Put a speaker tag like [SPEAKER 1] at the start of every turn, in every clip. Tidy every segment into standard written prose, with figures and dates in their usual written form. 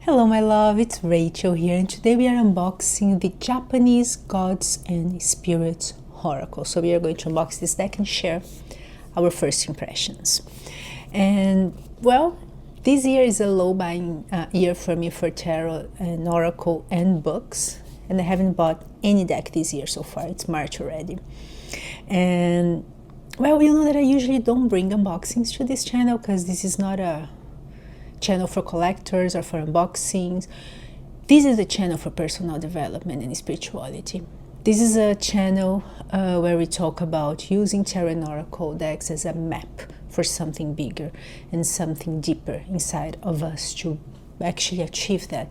[SPEAKER 1] Hello my love, it's Rachel here, and today we are unboxing the Japanese Gods and Spirits Oracle. So we are going to unbox this deck and share our first impressions. And well, this year is a low buying year for me for tarot and oracle and books, and I haven't bought any deck this year so far. It's March already. And well, you know that I usually don't bring unboxings to this channel because this is not a channel for collectors or for unboxings. This is a channel for personal development and spirituality. This is a channel where we talk about using tarot and oracle decks as a map for something bigger and something deeper inside of us to actually achieve that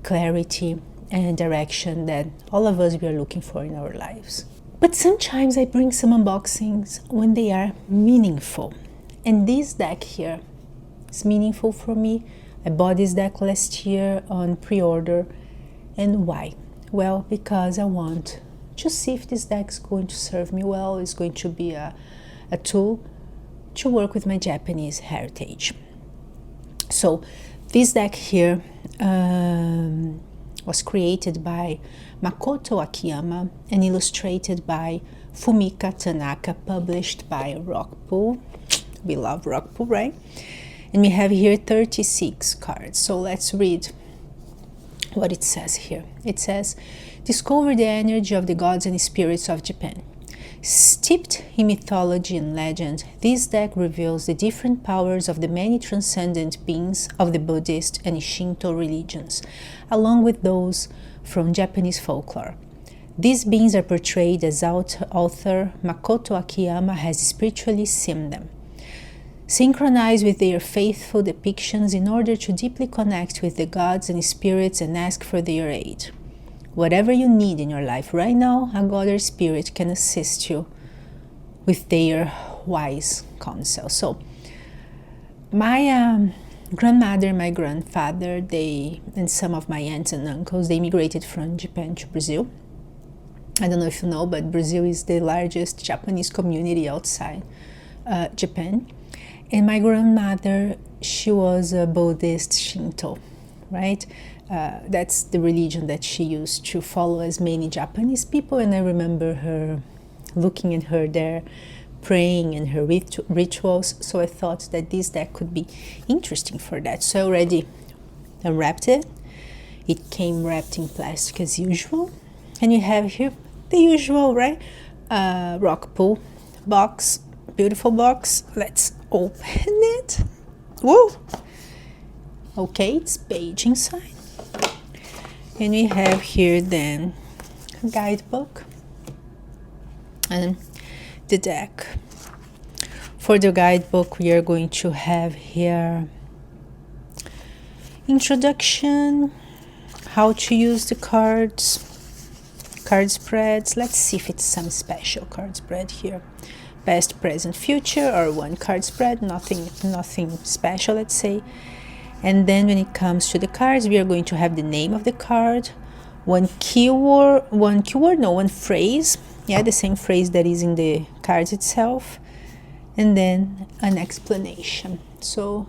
[SPEAKER 1] clarity and direction that all of us we are looking for in our lives. But sometimes I bring some unboxings when they are meaningful, and this deck here is meaningful for me. I bought this deck last year on pre-order. And why? Well, because I want to see if this deck is going to serve me well. It's going to be a tool to work with my Japanese heritage. So this deck here was created by Makoto Akiyama and illustrated by Fumika Tanaka, published by Rockpool. We love Rockpool, right? And we have here 36 cards. So let's read what it says here. It says, discover the energy of the gods and spirits of Japan. Steeped in mythology and legend, this deck reveals the different powers of the many transcendent beings of the Buddhist and Shinto religions, along with those from Japanese folklore. These beings are portrayed as author Makoto Akiyama has spiritually seen them. Synchronize with their faithful depictions in order to deeply connect with the gods and spirits and ask for their aid. Whatever you need in your life right now, a god or spirit can assist you with their wise counsel. So, my grandmother, my grandfather, and some of my aunts and uncles, they immigrated from Japan to Brazil. I don't know if you know, but Brazil is the largest Japanese community outside Japan. And my grandmother, she was a Buddhist Shinto, right? That's the religion that she used to follow as many Japanese people. And I remember her looking at her there, praying and her rituals. So I thought that this deck could be interesting for that. So I already unwrapped it. It came wrapped in plastic as usual. And you have here the usual, right? Rockpool box, beautiful box. Let's open it. Whoa! Okay, it's beige inside. And we have here then a guidebook and the deck. For the guidebook, we are going to have here introduction, how to use the cards, card spreads. Let's see if it's some special card spread here. Past, present, future, or one card spread, nothing special, let's say. And then when it comes to the cards, we are going to have the name of the card, one phrase, yeah, the same phrase that is in the cards itself, and then an explanation. So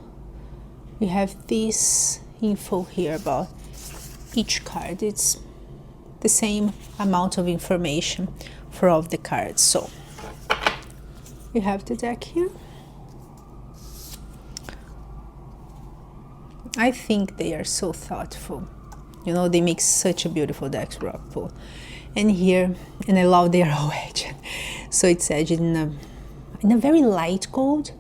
[SPEAKER 1] we have this info here about each card. It's the same amount of information for all of the cards. So we have the deck here. I think they are so thoughtful. You know, they make such a beautiful deck, Rockpool. And here, and I love their whole edge. So it's edged in a very light gold.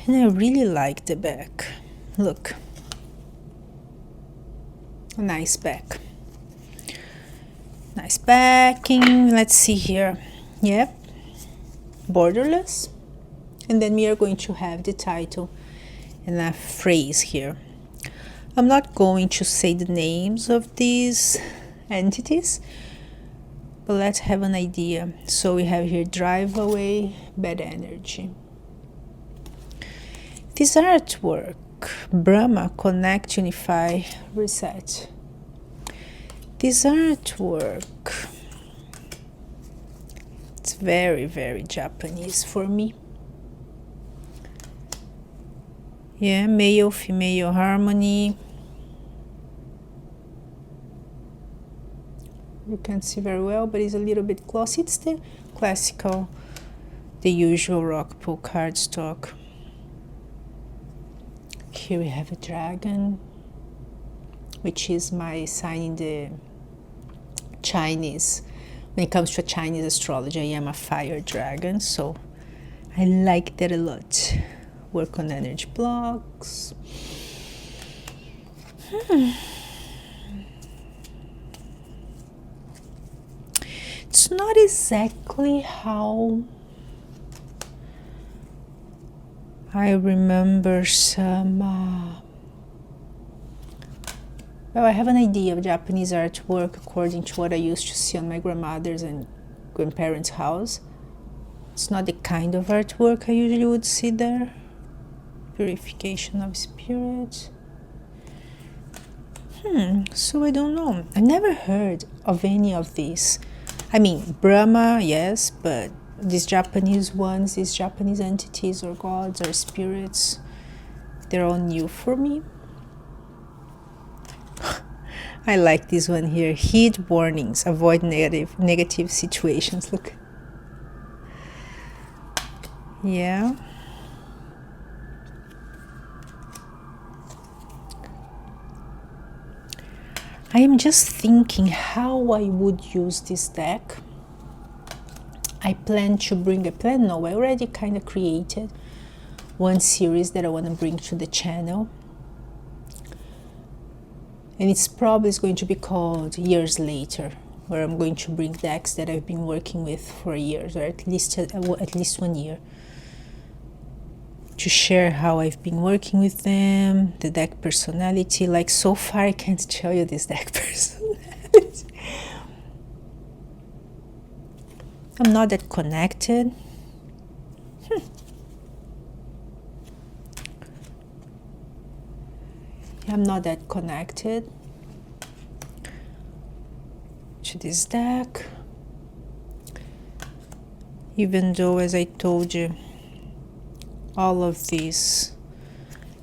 [SPEAKER 1] And I really like the back. Look. A nice back. Nice backing. Let's see here. Yep. Borderless. And then we are going to have the title and a phrase here. I'm not going to say the names of these entities, but let's have an idea. So we have here drive away bad energy. This artwork, Brahma, connect, unify, reset. This artwork, it's very, very Japanese for me. Yeah, male, female harmony. You can't see very well, but it's a little bit close. It's the classical, the usual Rockpool cardstock. Here we have a dragon, which is my sign in the Chinese. When it comes to Chinese astrology, I am a fire dragon, so I like that a lot. Work on energy blocks. It's not exactly how I remember some. Well, I have an idea of Japanese artwork according to what I used to see on my grandmother's and grandparents' house. It's not the kind of artwork I usually would see there. Purification of spirit. So I don't know. I never heard of any of these. I mean, Brahma, yes, but these Japanese ones, these Japanese entities or gods or spirits, they're all new for me. I like this one here. Heed warnings. Avoid negative situations. Look. Yeah. I am just thinking how I would use this deck. I already kind of created one series that I want to bring to the channel. And it's probably going to be called Years Later, where I'm going to bring decks that I've been working with for years, or at least 1 year, to share how I've been working with them, the deck personality. Like, so far I can't tell you this deck personality. I'm not that connected. I'm not that connected to this deck, even though, as I told you, all of these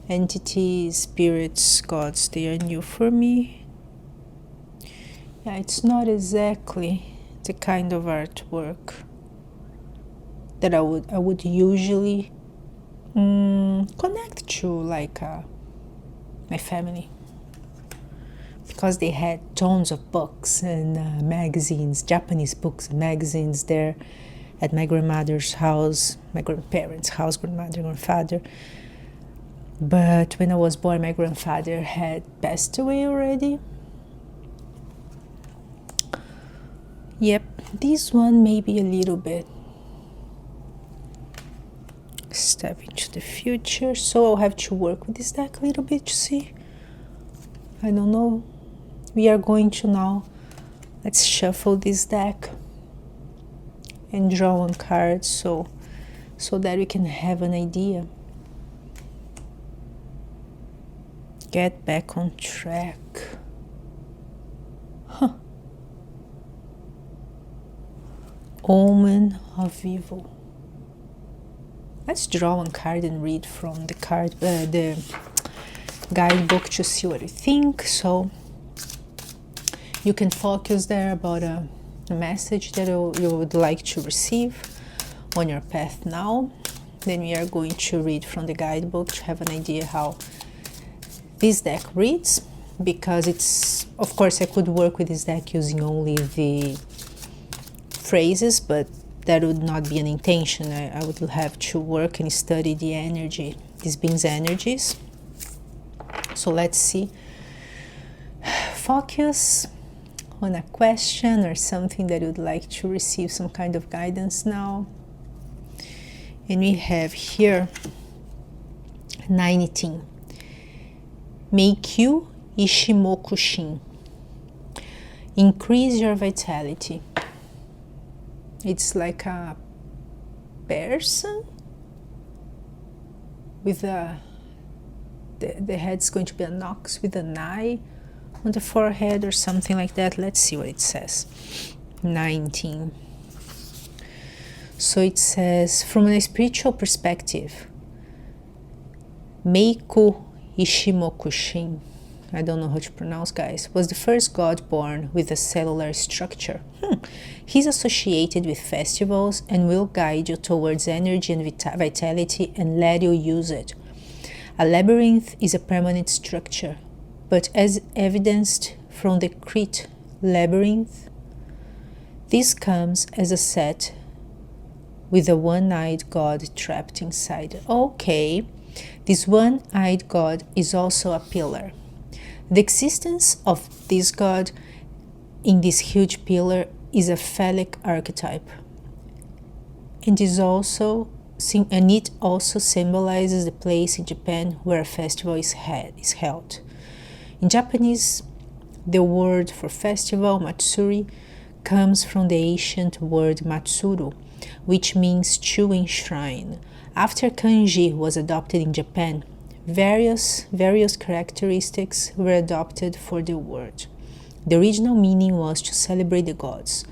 [SPEAKER 1] entities, spirits, gods, they are new for me. Yeah, it's not exactly the kind of artwork that I would usually connect to, like my family, because they had tons of books and magazines, Japanese books and magazines there at my grandmother's house, my grandparents' house, grandmother, grandfather. But when I was born, my grandfather had passed away already. Yep, this one may be a little bit step into the future, so I'll have to work with this deck a little bit to see. I don't know. We are going to now, let's shuffle this deck and draw one card so that we can have an idea. Get back on track. Omen of evil. Let's draw one card and read from the card, the guidebook, to see what you think. So you can focus there about a message that you would like to receive on your path now. Then we are going to read from the guidebook to have an idea how this deck reads, because it's, of course, I could work with this deck using only the phrases, but that would not be an intention. I would have to work and study the energy, these beings' energies. So let's see. Focus on a question or something that you'd like to receive some kind of guidance now. And we have here 19. Meikyu Ishimokushin. Increase your vitality. It's like a person with the head's going to be an ox with an eye on the forehead or something like that. Let's see what it says. 19. So it says, from a spiritual perspective, Meiko Ishimokushin, I don't know how to pronounce, guys, was the first god born with a cellular structure. He's associated with festivals and will guide you towards energy and vitality and let you use it. A labyrinth is a permanent structure, but as evidenced from the Crete labyrinth, this comes as a set with a one-eyed god trapped inside. Okay, this one-eyed god is also a pillar. The existence of this god in this huge pillar is a phallic archetype, and it also symbolizes the place in Japan where a festival is held. In Japanese, the word for festival, matsuri, comes from the ancient word matsuru, which means to enshrine. After kanji was adopted in Japan, various characteristics were adopted for the word. The original meaning was to celebrate the gods,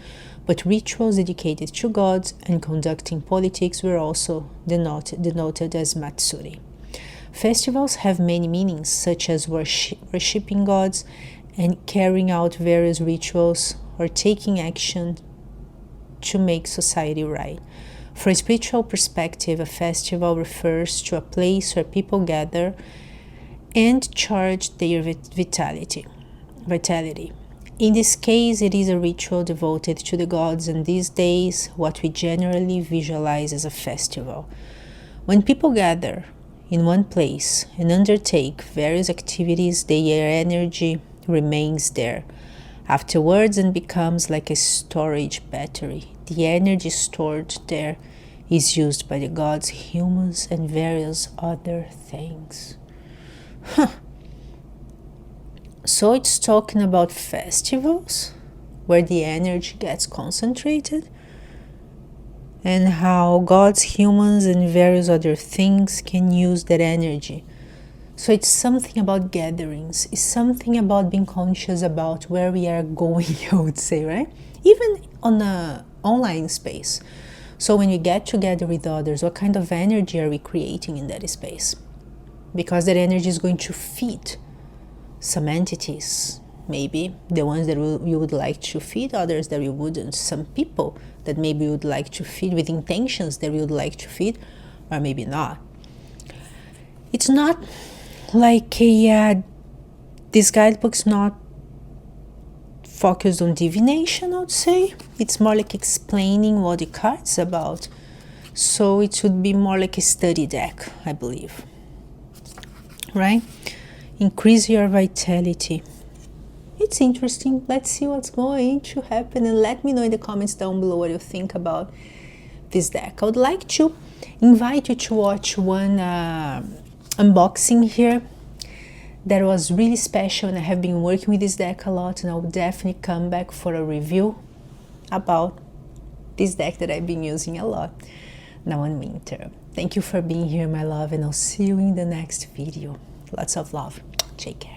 [SPEAKER 1] but rituals dedicated to gods and conducting politics were also denoted as matsuri. Festivals have many meanings, such as worshipping gods and carrying out various rituals or taking action to make society right. From a spiritual perspective, a festival refers to a place where people gather and charge their vitality. In this case, it is a ritual devoted to the gods, and these days, what we generally visualize as a festival. When people gather in one place and undertake various activities, their energy remains there afterwards and becomes like a storage battery. The energy stored there is used by the gods, humans, and various other things. So it's talking about festivals where the energy gets concentrated, and how gods, humans, and various other things can use that energy. So it's something about gatherings. It's something about being conscious about where we are going, I would say, right? Even on an online space. So when we get together with others, what kind of energy are we creating in that space? Because that energy is going to feed some entities, maybe the ones that you would like to feed, others that you wouldn't. Some people that maybe you would like to feed with intentions that you would like to feed, or maybe not. It's not like this guidebook's not focused on divination, I would say. It's more like explaining what the card's about. So it would be more like a study deck, I believe. Right? Increase your vitality. It's interesting. Let's see what's going to happen, and let me know in the comments down below what you think about this deck. I would like to invite you to watch one unboxing here that was really special, and I have been working with this deck a lot, and I will definitely come back for a review about this deck that I've been using a lot now in winter. Thank you for being here, my love, and I'll see you in the next video. Lots of love. Take care.